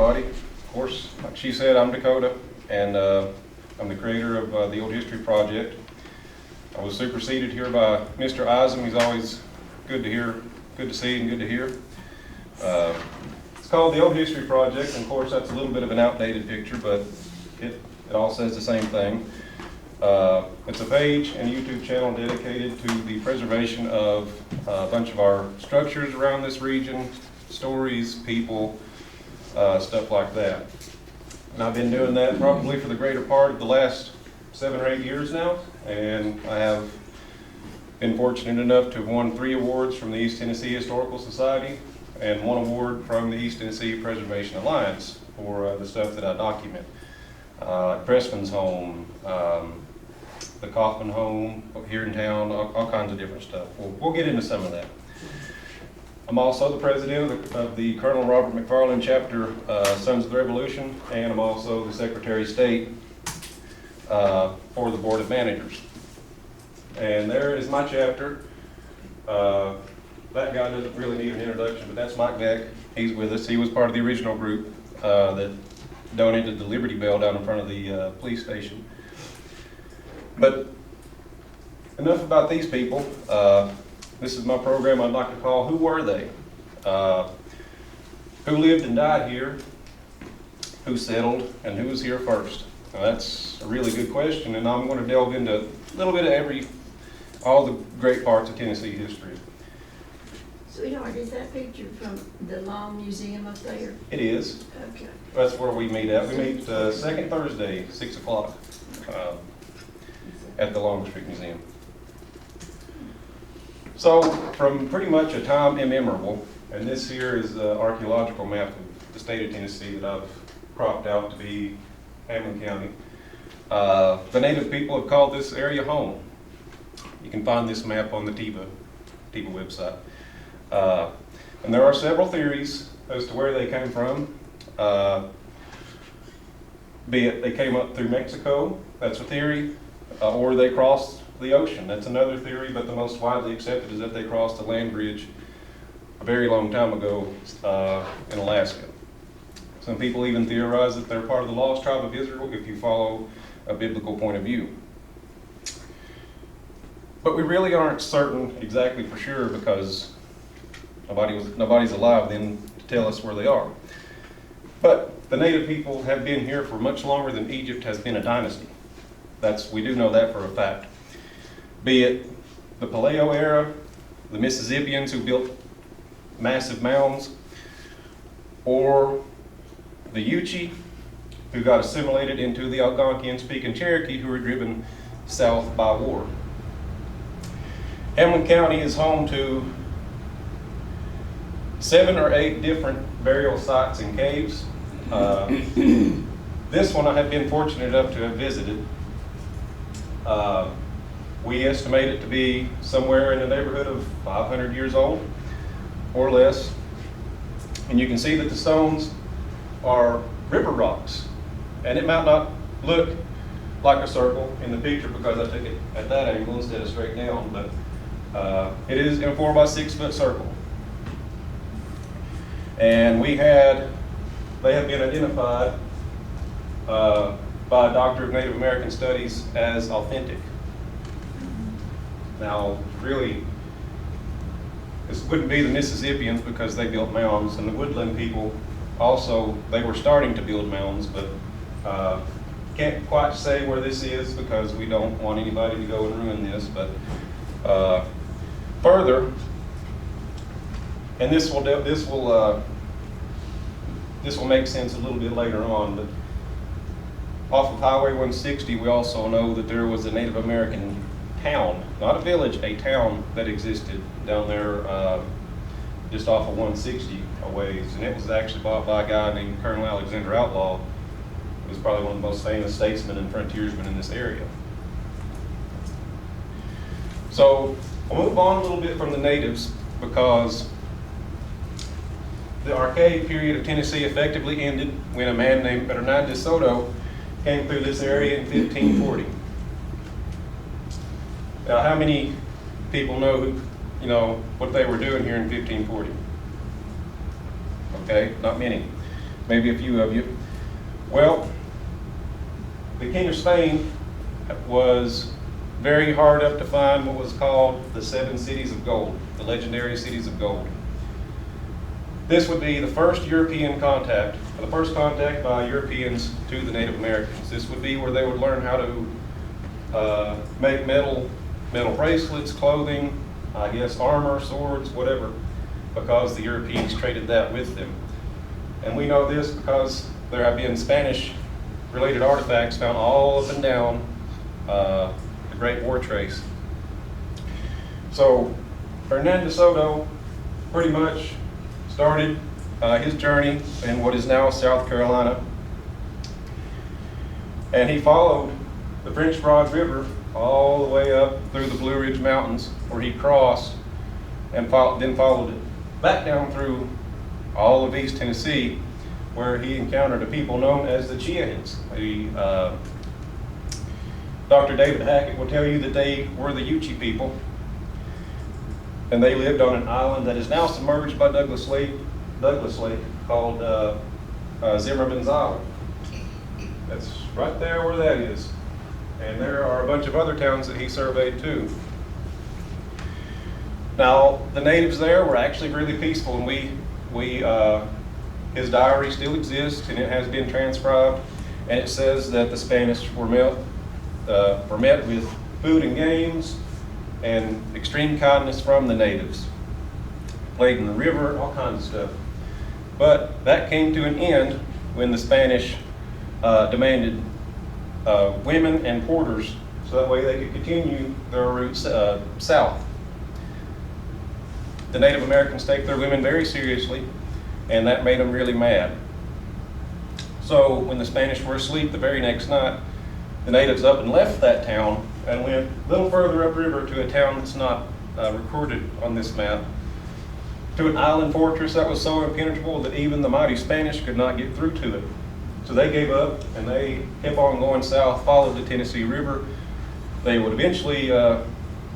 everybody. Of course, like she said, I'm Dakota, and I'm the creator of the Old History Project. I was superseded here by Mr. Eisen. He's always good to hear, good to see, and good to hear. It's called the Old History Project, and of course that's a little bit of an outdated picture, but it all says the same thing. It's a page and a YouTube channel dedicated to the preservation of a bunch of our structures around this region, stories, people, stuff like that. And I've been doing that probably for the greater part of the last 7 or 8 years now, and I have been fortunate enough to have won 3 awards from the East Tennessee Historical Society and 1 award from the East Tennessee Preservation Alliance for the stuff that I document. Pressman's home, the Kaufman home here in town, all kinds of different stuff. We'll get into some of that. I'm also the president of the Colonel Robert McFarland chapter, Sons of the Revolution, and I'm also the Secretary of State for the Board of Managers. And there is my chapter. That guy doesn't really need an introduction, but that's Mike Beck. He's with us. He was part of the original group that donated the Liberty Bell down in front of the police station. But enough about these people. This is my program I'd like to call Who Were They? Who lived and died here? Who settled? And who was here first? Now that's a really good question, and I'm going to delve into a little bit of all the great parts of Tennessee history. Sweetheart, is that picture from the Long Museum up there? It is. Okay. That's where we meet at. We meet second Thursday, 6 o'clock at the Longstreet Museum. So from pretty much a time immemorable, and this here is the archaeological map of the state of Tennessee that I've cropped out to be Hamblen County. The native people have called this area home. You can find this map on the TIBA website. And there are several theories as to where they came from. Be it they came up through Mexico, that's a theory, or they crossed the ocean, that's another theory, but the most widely accepted is that they crossed the land bridge a very long time ago in Alaska. Some people even theorize that they're part of the lost tribe of Israel if you follow a biblical point of view. But we really aren't certain exactly for sure because nobody's alive then to tell us where they are. But the native people have been here for much longer than Egypt has been a dynasty. We do know that for a fact. Be it the Paleo era, the Mississippians who built massive mounds, or the Yuchi who got assimilated into the Algonquian-speaking Cherokee who were driven south by war. Hamblen County is home to 7 or 8 different burial sites and caves. This one I have been fortunate enough to have visited. We estimate it to be somewhere in the neighborhood of 500 years old or less. And you can see that the stones are river rocks. And it might not look like a circle in the picture because I took it at that angle instead of straight down, but it is in a 4 by 6 foot circle. And they have been identified by a doctor of Native American Studies as authentic. Now, really, this wouldn't be the Mississippians because they built mounds, and the Woodland people also, they were starting to build mounds, but can't quite say where this is because we don't want anybody to go and ruin this, but further, and this will make sense a little bit later on, but off of Highway 160, we also know that there was a Native American town, not a village, a town that existed down there just off of 160 a ways, and it was actually bought by a guy named Colonel Alexander Outlaw. He was probably one of the most famous statesmen and frontiersmen in this area. So I'll move on a little bit from the natives because the archaic period of Tennessee effectively ended when a man named Bernard de Soto came through this area in 1540. Now, how many people know what they were doing here in 1540? Okay, not many. maybe a few of you. Well, the King of Spain was very hard up to find what was called the 7 cities of gold, the legendary cities of gold. This would be the first European contact, the first contact by Europeans to the Native Americans. This would be where they would learn how to make metal bracelets, clothing, I guess armor, swords, whatever, because the Europeans traded that with them. And we know this because there have been Spanish-related artifacts found all up and down the Great War Trace. So Hernando de Soto pretty much started his journey in what is now South Carolina. And he followed the French Broad River all the way up through the Blue Ridge Mountains, where he crossed and then followed it back down through all of East Tennessee, where he encountered a people known as the Chiahans. Dr. David Hackett will tell you that they were the Yuchi people, and they lived on an island that is now submerged by Douglas Lake called Zimmerman's Island. That's right there where that is. And there are a bunch of other towns that he surveyed too. Now, the natives there were actually really peaceful, and his diary still exists, and it has been transcribed, and it says that the Spanish were met with food and games and extreme kindness from the natives. Played in the river, all kinds of stuff. But that came to an end when the Spanish demanded women and porters, so that way they could continue their route south. The Native Americans take their women very seriously, and that made them really mad. So when the Spanish were asleep the very next night, the natives up and left that town and went a little further upriver to a town that's not recorded on this map, to an island fortress that was so impenetrable that even the mighty Spanish could not get through to it. So they gave up and they kept on going south, followed the Tennessee River. They would eventually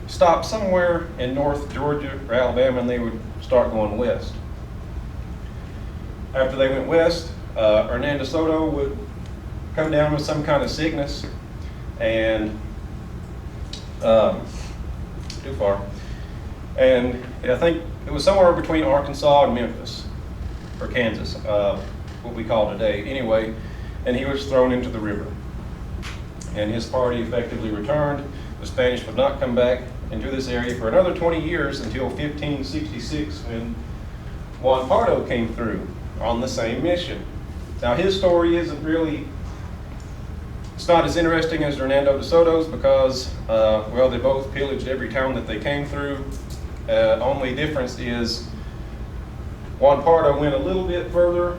stop somewhere in North Georgia or Alabama, and they would start going west. After they went west, Hernando de Soto would come down with some kind of sickness, and too far. And I think it was somewhere between Arkansas and Memphis, or Kansas, what we call today. Anyway, and he was thrown into the river. And his party effectively returned. The Spanish would not come back into this area for another 20 years until 1566, when Juan Pardo came through on the same mission. Now, his story isn't really, it's not as interesting as Hernando de Soto's because, well, they both pillaged every town that they came through. Only difference is Juan Pardo went a little bit further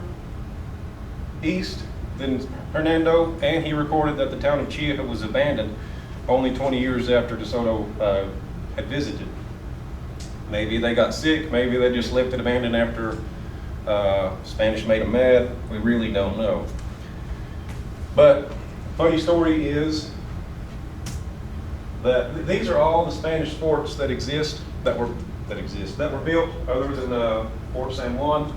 east than Hernando, and he recorded that the town of Chia was abandoned only 20 years after De Soto had visited. Maybe they got sick, maybe they just left it abandoned after Spanish made them mad. We really don't know. But funny story is that these are all the Spanish forts that exist, that were built other than Fort San Juan.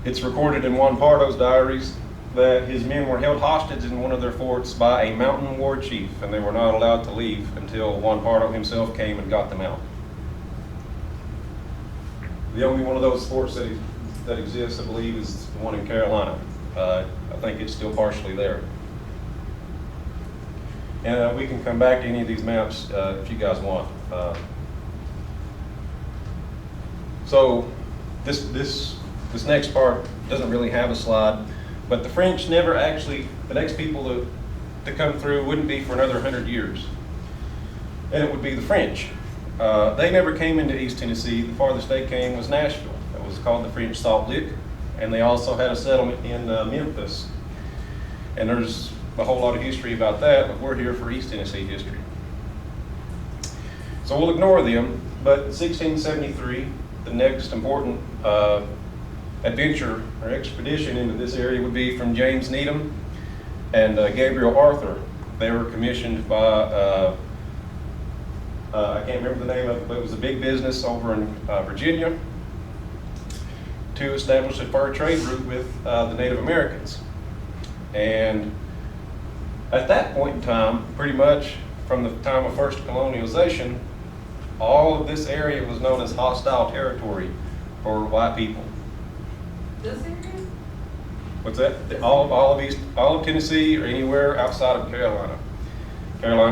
It's recorded in Juan Pardo's diaries that his men were held hostage in one of their forts by a mountain war chief, and they were not allowed to leave until Juan Pardo himself came and got them out. The only one of those forts that exists, I believe, is the one in Carolina. I think it's still partially there. And we can come back to any of these maps if you guys want. So this next part doesn't really have a slide, but the French never actually, the next people to come through wouldn't be for another 100 years. And it would be the French. They never came into East Tennessee. The farthest they came was Nashville. It was called the French Salt Lick, and they also had a settlement in Memphis. And there's a whole lot of history about that, but we're here for East Tennessee history. So we'll ignore them, but in 1673, the next important adventure or expedition into this area would be from James Needham and Gabriel Arthur. They were commissioned by, I can't remember the name of it, but it was a big business over in Virginia. to establish a fur trade route with the Native Americans. And at that point in time, pretty much from the time of first colonialization, all of this area was known as hostile territory for white people. This area? What's that? All of Tennessee or anywhere outside of Carolina,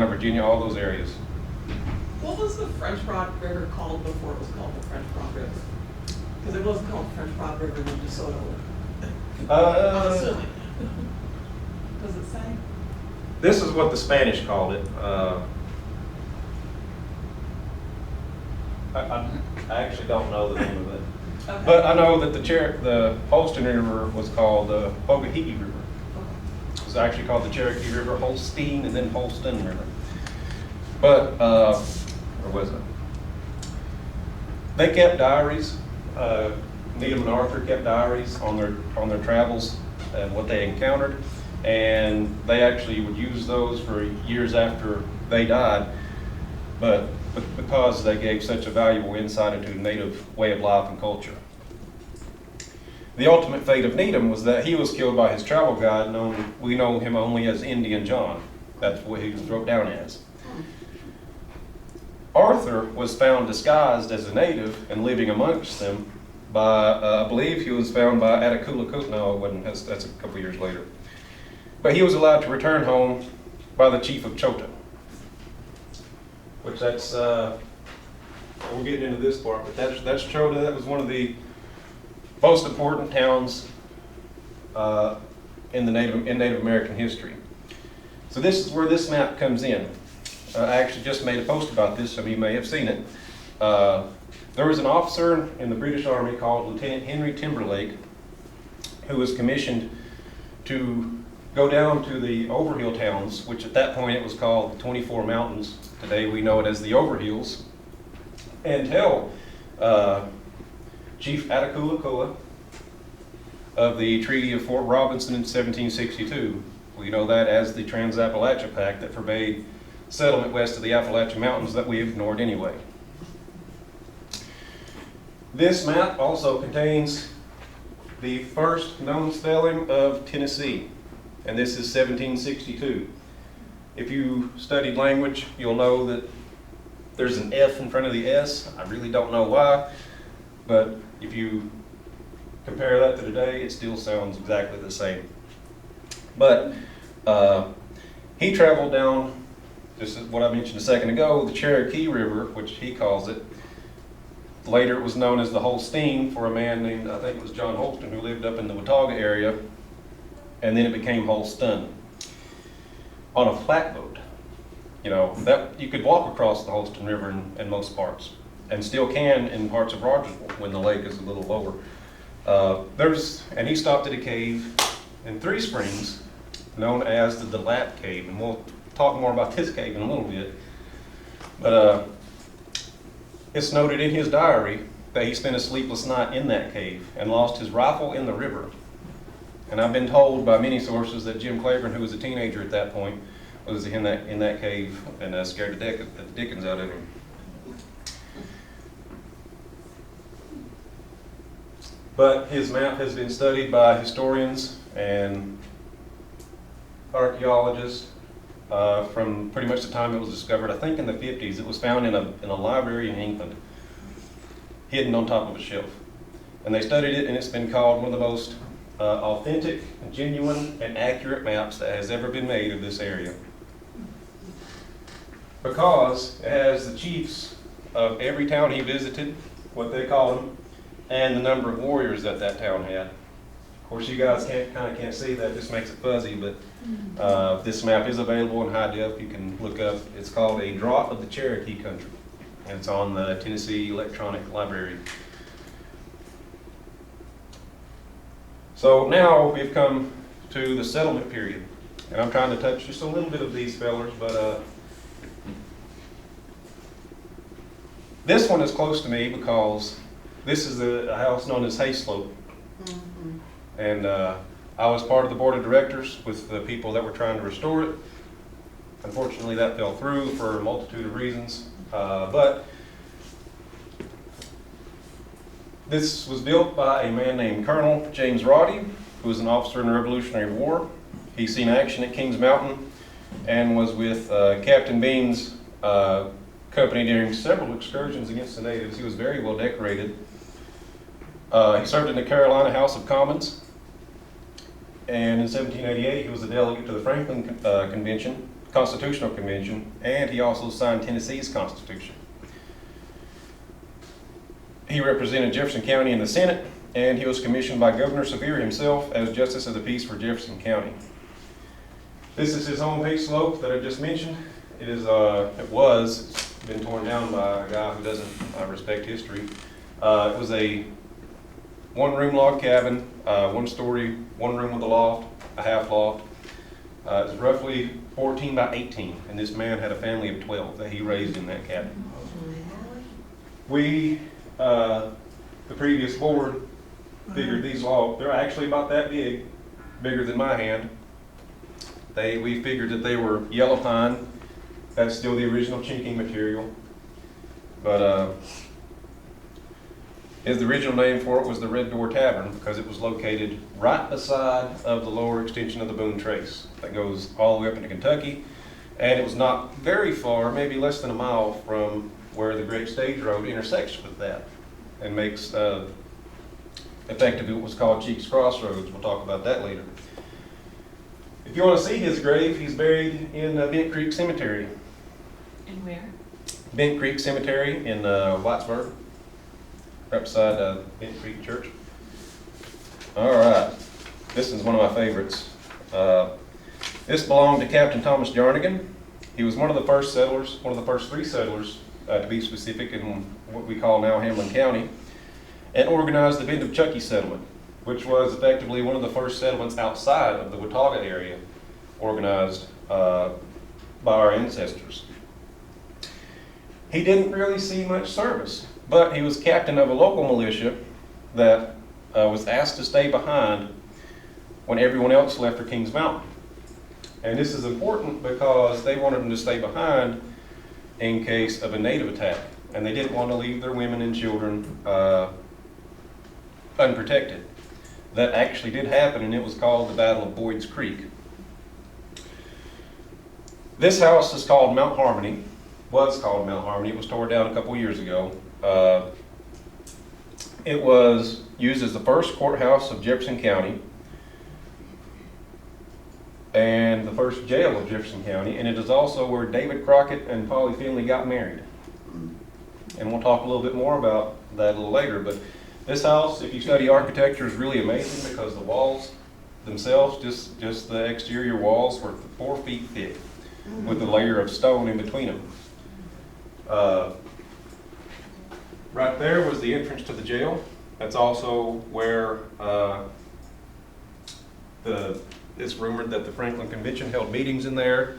Virginia, all those areas. What was the French Broad River called before it was called the French Broad River? Because it wasn't called the French Broad River in DeSoto. I'm assuming. Does it say? This is what the Spanish called it. I actually don't know the name of it. Okay. But I know that the Holston River was called the Pocahontas River. Okay. It was actually called the Cherokee River, Holstein, and then Holston River. But, where was it? They kept diaries. Needham and Arthur kept diaries on their travels and what they encountered. And they actually would use those for years after they died. But because they gave such a valuable insight into Native way of life and culture. The ultimate fate of Needham was that he was killed by his travel guide, we know him only as Indian John. That's what he was wrote down as. Arthur was found disguised as a native and living amongst them by, I believe he was found by Atakula. No, it wasn't. That's a couple years later. But he was allowed to return home by the chief of Chota. Which that's, we're getting into this part, but that's Chota. That was one of the most important towns in Native American history. So this is where this map comes in. I actually just made a post about this, some of you may have seen it. There was an officer in the British Army called Lieutenant Henry Timberlake who was commissioned to go down to the Overhill towns, which at that point it was called the 24 Mountains. Today we know it as the Overhills, and tell Chief Atakula of the Treaty of Fort Robinson in 1762. We know that as the Trans-Appalachia Pact that forbade settlement west of the Appalachian Mountains that we ignored anyway. This map also contains the first known spelling of Tennessee, and this is 1762. If you studied language, you'll know that there's an F in front of the S. I really don't know why, but if you compare that to today, it still sounds exactly the same. But he traveled down, just what I mentioned a second ago, the Cherokee River, which he calls it. Later it was known as the Holstein for a man named, I think it was John Holston, who lived up in the Watauga area, and then it became Holston. On a flatboat, you know, that you could walk across the Holston River in most parts, and still can in parts of Rogersville when the lake is a little lower. And he stopped at a cave in Three Springs known as the Delat Cave, and we'll talk more about this cave in a little bit. But it's noted in his diary that he spent a sleepless night in that cave and lost his rifle in the river. And I've been told by many sources that Jim Claiborne, who was a teenager at that point, was in that cave and scared the dickens out of him. But his map has been studied by historians and archaeologists from pretty much the time it was discovered. I think in the 50s. It was found in a library in England, hidden on top of a shelf. And they studied it, and it's been called one of the most authentic, genuine, and accurate maps that has ever been made of this area. Because it has the chiefs of every town he visited, what they call them, and the number of warriors that town had. Of course, you guys can't see that. This makes it fuzzy, but this map is available in high def. You can look up. It's called A Draught of the Cherokee Country, and it's on the Tennessee Electronic Library. So now we've come to the settlement period, and I'm trying to touch just a little bit of these fellers, but this one is close to me because this is a house known as Hayslope. Mm-hmm. And I was part of the board of directors with the people that were trying to restore it. Unfortunately, that fell through for a multitude of reasons. But This was built by a man named Colonel James Roddy, who was an officer in the Revolutionary War. He's seen action at Kings Mountain and was with Captain Bean's company during several excursions against the natives. He was very well decorated. He served in the Carolina House of Commons, and in 1788 he was a delegate to the Franklin Constitutional Convention, and he also signed Tennessee's Constitution. He represented Jefferson County in the Senate, and he was commissioned by Governor Sevier himself as Justice of the Peace for Jefferson County. This is his home base slope that I just mentioned. It's been torn down by a guy who doesn't respect history. It was a one-room log cabin, one story, one room with a loft, a half loft. It's roughly 14 by 18, and this man had a family of 12 that he raised in that cabin. The previous board figured these logs, they're actually about that big, bigger than my hand. We figured that they were yellow pine. That's still the original chinking material. But the original name for it was the Red Door Tavern because it was located right beside of the lower extension of the Boone Trace that goes all the way up into Kentucky. And it was not very far, maybe less than a mile from where the Great Stage Road intersects with that and makes effectively what was called Cheeks Crossroads. We'll talk about that later. If you want to see his grave, he's buried in Bent Creek Cemetery. And where? Bent Creek Cemetery in Whitesburg, right beside Bent Creek Church. All right, this is one of my favorites. This belonged to Captain Thomas Jarnigan. He was one of the first settlers, one of the first 3 settlers, to be specific, in what we call now Hamblen County, and organized the Bend of Chucky settlement, which was effectively one of the first settlements outside of the Watauga area, organized by our ancestors. He didn't really see much service, but he was captain of a local militia that was asked to stay behind when everyone else left for Kings Mountain. And this is important because they wanted him to stay behind in case of a native attack, and they didn't want to leave their women and children unprotected. That actually did happen, and it was called the Battle of Boyd's Creek. This house is called Mount Harmony, was called Mount Harmony. It was torn down a couple years ago. It was used as the first courthouse of Jefferson County and the first jail of Jefferson County, and it is also where David Crockett and Polly Finley got married. And we'll talk a little bit more about that a little later, but this house, if you study architecture, is really amazing because the walls themselves, just the exterior walls, were 4 feet thick with a layer of stone in between them. Right there was the entrance to the jail. That's also where it's rumored that the Franklin Convention held meetings in there,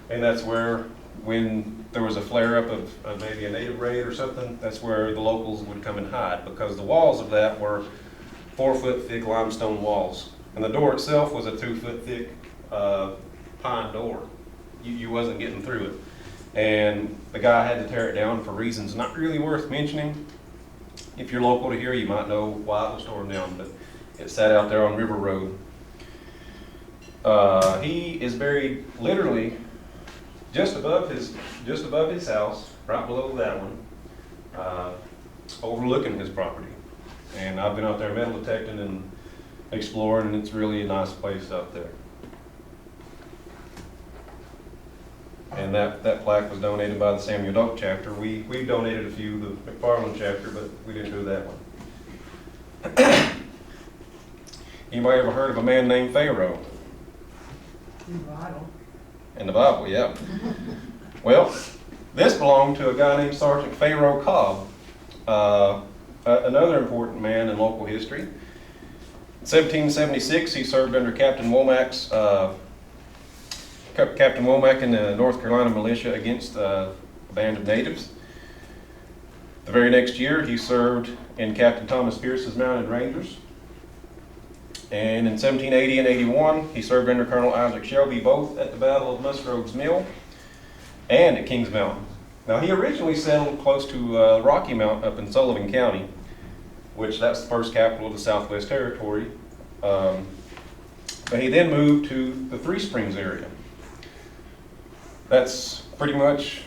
and that's where, when there was a flare-up of maybe a native raid or something, that's where the locals would come and hide, because the walls of that were 4 foot thick limestone walls, and the door itself was a 2 foot thick pine door. You wasn't getting through it, and the guy had to tear it down for reasons not really worth mentioning. If you're local to here, you might know why it was torn down, but it sat out there on River Road. He is buried literally just above his house, right below that one, overlooking his property. And I've been out there metal detecting and exploring, and it's really a nice place out there. And that plaque was donated by the Samuel Doak chapter. We donated a few, the McFarland chapter, but we didn't do that one. Anybody ever heard of a man named Pharaoh? In the Bible, yeah. Well, this belonged to a guy named Sergeant Pharaoh Cobb, another important man in local history. In 1776, he served under Captain Womack in the North Carolina militia against a band of natives. The very next year, he served in Captain Thomas Pierce's Mounted Rangers. And in 1780 and 81, he served under Colonel Isaac Shelby, both at the Battle of Musgrove's Mill and at Kings Mountain. Now, he originally settled close to Rocky Mount up in Sullivan County, which that's the first capital of the Southwest Territory. But he then moved to the Three Springs area. That's pretty much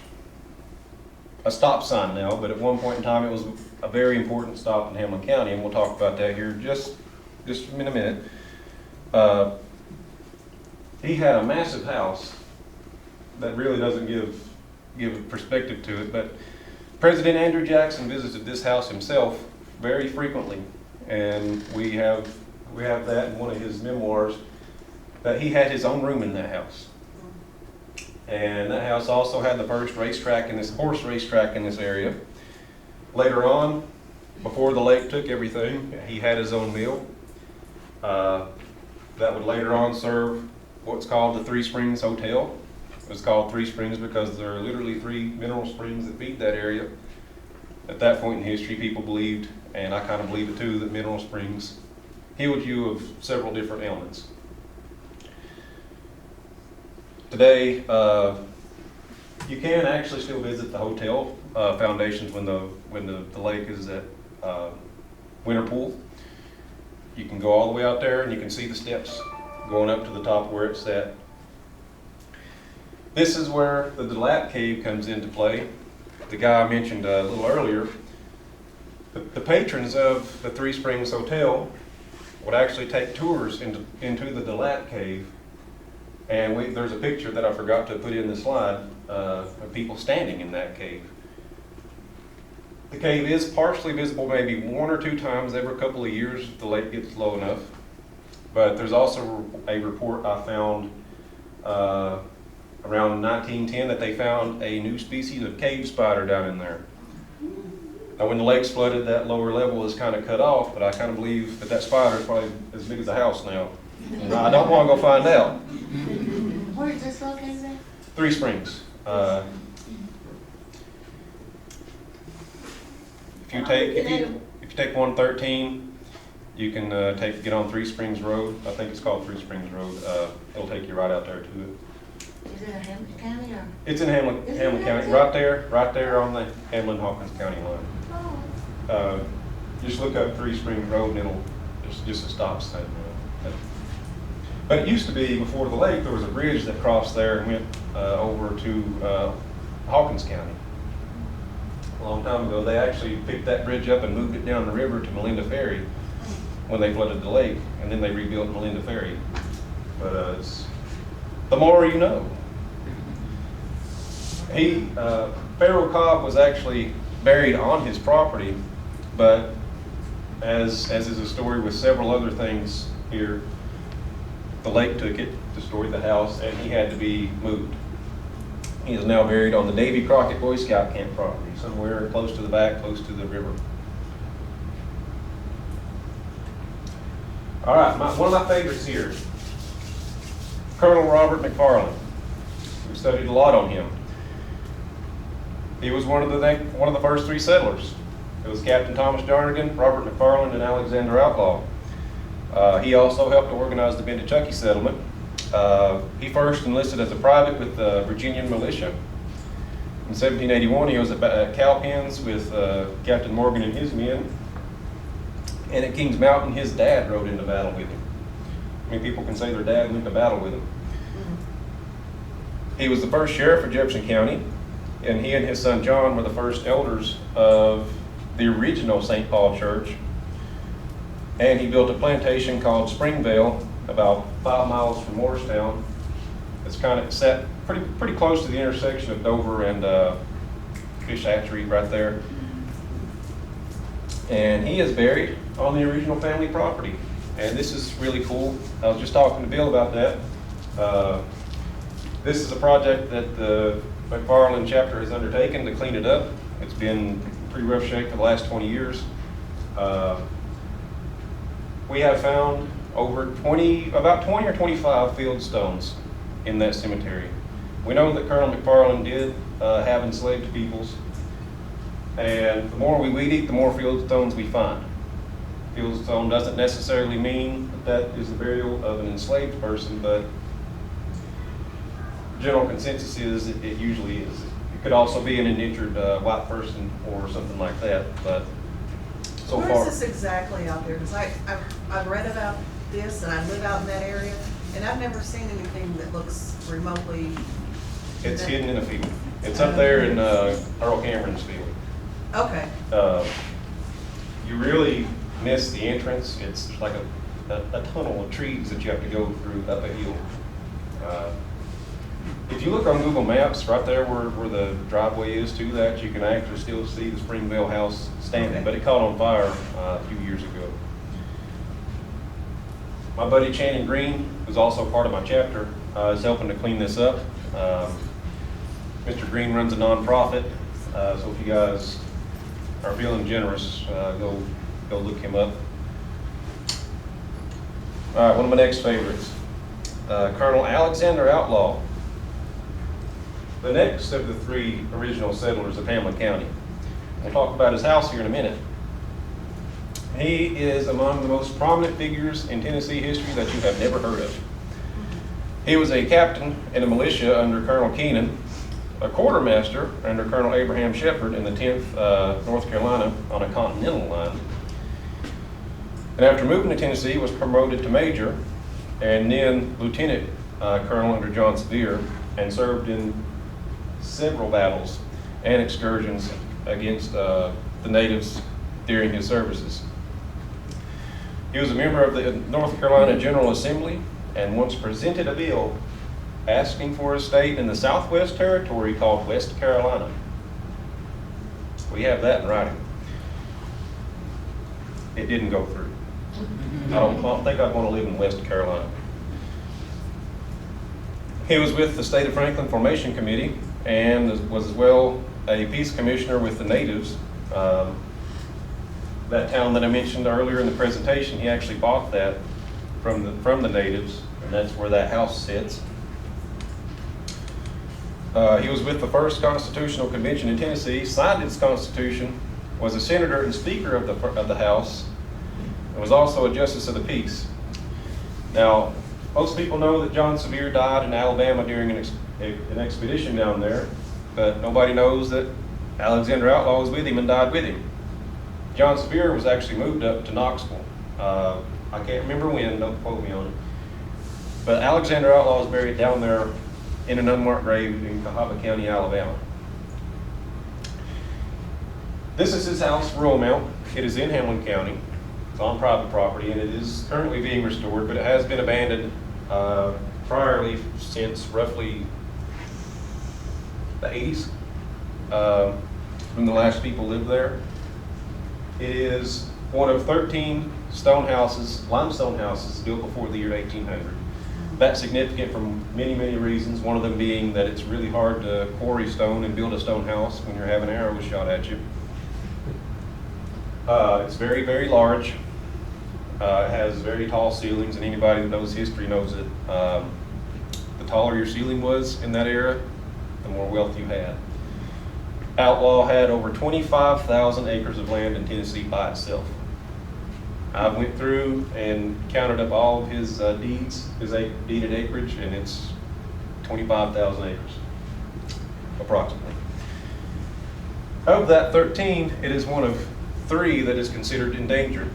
a stop sign now, but at one point in time it was a very important stop in Hamblen County, and we'll talk about that here just in a minute. He had a massive house that really doesn't give a perspective to it, but President Andrew Jackson visited this house himself very frequently, and we have that in one of his memoirs, that he had his own room in that house. And that house also had the first horse racetrack in this area. Later on, before the lake took everything, he had his own mill that would later on serve what's called the Three Springs Hotel. It was called Three Springs because there are literally 3 mineral springs that feed that area. At that point in history, people believed, and I kind of believe it too, that mineral springs healed you of several different ailments. Today, you can actually still visit the hotel foundations when the lake is at winter pool. You can go all the way out there and you can see the steps going up to the top where it's at. This is where the Delat Cave comes into play. The guy I mentioned a little earlier, the patrons of the Three Springs Hotel would actually take tours into the Delat Cave. And there's a picture that I forgot to put in the slide of people standing in that cave. The cave is partially visible maybe 1 or 2 times every couple of years if the lake gets low enough. But there's also a report I found around 1910 that they found a new species of cave spider down in there. Now when the lake's flooded, that lower level is kind of cut off, but I kind of believe that spider is probably as big as a house now. And I don't want to go find out. Where is this located at? Three Springs. If you take 113, you can get on Three Springs Road. I think it's called Three Springs Road. It'll take you right out there to it. Is it in Hamblen County or? It's in Hamblen County, right there on the Hamblen-Hawkins County line. Oh. Just look up Three Springs Road and it's just a stop sign. But it used to be, before the lake, there was a bridge that crossed there and went over to Hawkins County. A long time ago, they actually picked that bridge up and moved it down the river to Melinda Ferry when they flooded the lake, and then they rebuilt Melinda Ferry. But it's the more you know. Pharaoh Cobb was actually buried on his property, but as is the story with several other things here, the lake took it, destroyed the house, and he had to be moved. He is now buried on the Davy Crockett Boy Scout Camp property, somewhere close to the back, close to the river. All right, one of my favorites here, Colonel Robert McFarland. We studied a lot on him. He was one of the first 3 settlers. It was Captain Thomas Jarnigan, Robert McFarland, and Alexander Outlaw. He also helped organize the Bentuchucky settlement. He first enlisted as a private with the Virginian militia. In 1781, he was at Cowpens with Captain Morgan and his men. And at Kings Mountain, his dad rode into battle with him. Many people can say their dad went to battle with him. He was the first sheriff of Jefferson County, and he and his son John were the first elders of the original St. Paul Church. And he built a plantation called Springvale, about 5 miles from Morristown. It's kind of set pretty close to the intersection of Dover and Fish Hatchery right there. And he is buried on the original family property. And this is really cool. I was just talking to Bill about that. This is a project that the McFarland chapter has undertaken to clean it up. It's been in pretty rough shape for the last 20 years. We have found about 20 or 25 field stones in that cemetery. We know that Colonel McFarland did have enslaved peoples, and the more we weed eat, the more field stones we find. Field stone doesn't necessarily mean that is the burial of an enslaved person, but general consensus is it usually is. It could also be an indentured white person or something like that, but so Where far. is this exactly out there? Because I've read about this and I live out in that area, and I've never seen anything that looks remotely. It's hidden in a field. It's up there in Earl Cameron's field. Okay, You really miss the entrance. It's like a tunnel of trees that you have to go through up a hill. If you look on Google Maps, right there where the driveway is to that, you can actually still see the Springvale house standing, Okay. but it caught on fire a few years ago. My buddy Channing Green, who's also part of my chapter, is helping to clean this up. Mr. Green runs a nonprofit, so if you guys are feeling generous, go look him up. All right, one of my next favorites, Colonel Alexander Outlaw, the next of the three original settlers of Hamblen County. We'll talk about his house here in a minute. He is among the most prominent figures in Tennessee history that you have never heard of. He was a captain in a militia under Colonel Keenan, a quartermaster under Colonel Abraham Shepard in the 10th North Carolina on a Continental line. And after moving to Tennessee, was promoted to major and then lieutenant colonel under John Sevier, and served in several battles and excursions against the natives during his services. He was a member of the North Carolina General Assembly and once presented a bill asking for a state in the Southwest Territory called West Carolina. We have that in writing. It didn't go through. I don't think I'd want to live in West Carolina. He was with the State of Franklin Formation Committee and was as well a peace commissioner with the natives. That town that I mentioned earlier in the presentation, he actually bought that from the natives, and that's where that house sits. He was with the first Constitutional Convention in Tennessee, signed its Constitution, was a senator and speaker of the House, and was also a justice of the peace. Now, most people know that John Sevier died in Alabama during an expedition down there, but nobody knows that Alexander Outlaw was with him and died with him. John Sevier was actually moved up to Knoxville. I can't remember when, don't quote me on it. But Alexander Outlaw is buried down there in an unmarked grave in Cahaba County, Alabama. This is his house, Rural Mount. It is in Hamblen County. It's on private property, and it is currently being restored, but it has been abandoned priorly since roughly the 80s, when the last people lived there. It is one of 13 limestone houses built before the year 1800. That's significant for many, many reasons, one of them being that it's really hard to quarry stone and build a stone house when you're having arrows shot at you. It's very, very large. It has very tall ceilings, and anybody that knows history knows that the taller your ceiling was in that era, the more wealth you had. Outlaw had over 25,000 acres of land in Tennessee by itself. I went through and counted up all of his deeds, his deeded acreage, and it's 25,000 acres, approximately. Of that 13, it is one of 3 that is considered endangered.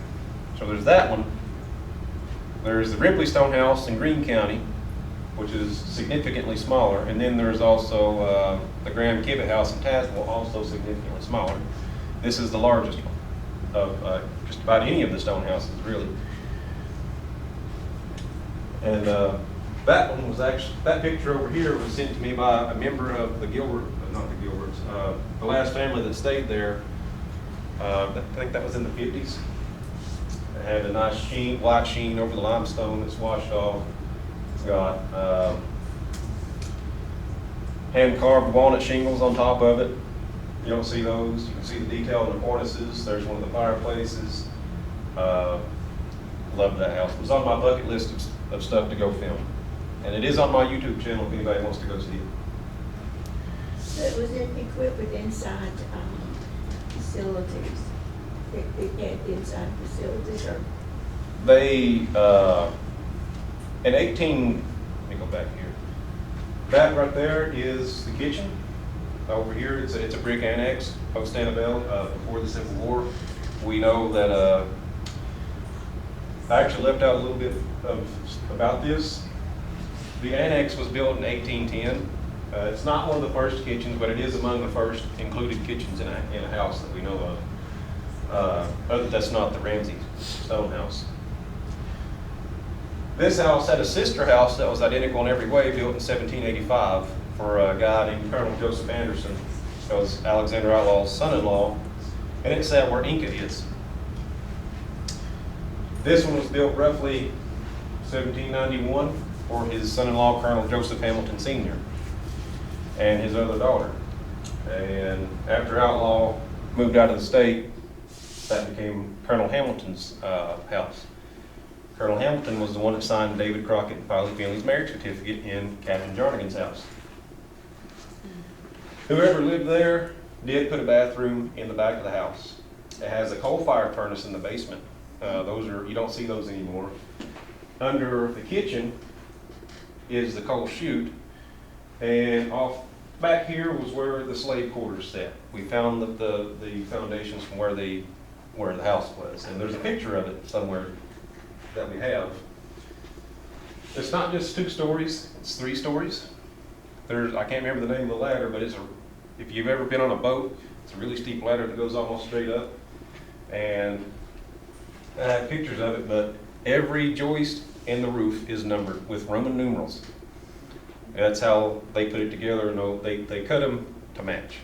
So there's that one. There's the Ripley Stone House in Greene County, which is significantly smaller, and then there's also the Graham Kibbe House in Tazewell, also significantly smaller. This is the largest one of just about any of the stone houses, really. And that one was actually, that picture over here was sent to me by a member of the the last family that stayed there. I think that was in the 50s. It had a nice sheen, white sheen over the limestone that's washed off. It's got hand-carved walnut shingles on top of it. You don't see those. You can see the detail in the cornices. There's one of the fireplaces. Loved that house. It was on my bucket list of stuff to go film. And it is on my YouTube channel if anybody wants to go see it. So was it equipped with inside facilities? It had inside facilities, or? They, in 18, let me go back here. That right there is the kitchen. Over here, it's a brick annex, post Annabelle, before the Civil War. we know that, I actually left out a little bit about this. The annex was built in 1810. It's not one of the first kitchens, but it is among the first included kitchens in a house that we know of. That's not the Ramsey stone house. This house had a sister house that was identical in every way, built in 1785 for a guy named Colonel Joseph Anderson. That was Alexander Outlaw's son-in-law, and it sat where Inca is. This one was built roughly 1791 for his son-in-law, Colonel Joseph Hamilton Sr., and his other daughter. And after Outlaw moved out of the state, that became Colonel Hamilton's house. Colonel Hamilton was the one that signed David Crockett and Piley Finley's marriage certificate in Captain Jarnigan's house. Whoever lived there did put a bathroom in the back of the house. It has a coal fire furnace in the basement. You don't see those anymore. Under the kitchen is the coal chute, and off back here was where the slave quarters sat. We found the foundations from where the house was, and there's a picture of it somewhere that we have. It's not just 2 stories, it's 3 stories. I can't remember the name of the ladder, but if you've ever been on a boat, it's a really steep ladder that goes almost straight up. And I have pictures of it, but every joist in the roof is numbered with Roman numerals. That's how they put it together. No, they cut them to match.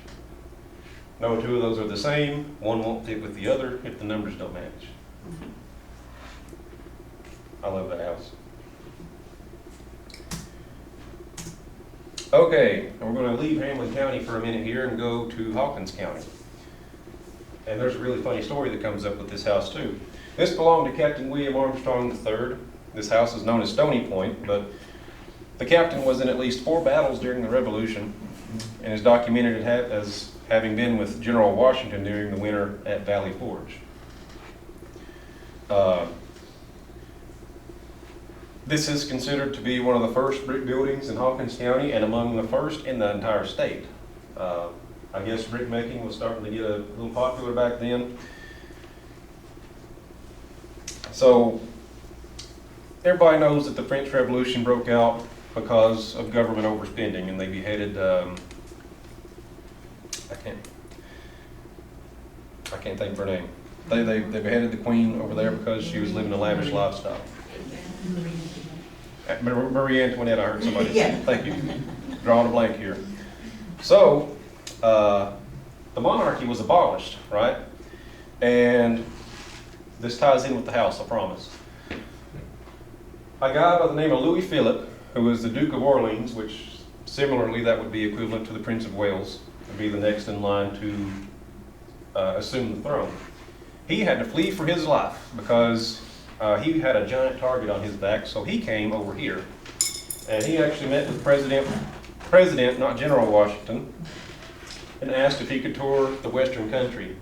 No 2 of those are the same. One won't fit with the other if the numbers don't match. I love that house. Okay, and we're going to leave Hamblen County for a minute here and go to Hawkins County. And there's a really funny story that comes up with this house too. This belonged to Captain William Armstrong III. This house is known as Stony Point, but the captain was in at least 4 battles during the Revolution and is documented as having been with General Washington during the winter at Valley Forge. This is considered to be one of the first brick buildings in Hawkins County and among the first in the entire state. I guess brick making was starting to get a little popular back then. So everybody knows that the French Revolution broke out because of government overspending, and they beheaded, I can't think of her name. They beheaded the queen over there because she was living a lavish lifestyle. Marie Antoinette, I heard somebody say. Thank you. Drawing a blank here. So, the monarchy was abolished, right? And this ties in with the house, I promise. A guy by the name of Louis Philip, who was the Duke of Orleans, which similarly that would be equivalent to the Prince of Wales, would be the next in line to assume the throne. He had to flee for his life because he had a giant target on his back, so he came over here. And he actually met with President, not General Washington, and asked if he could tour the Western country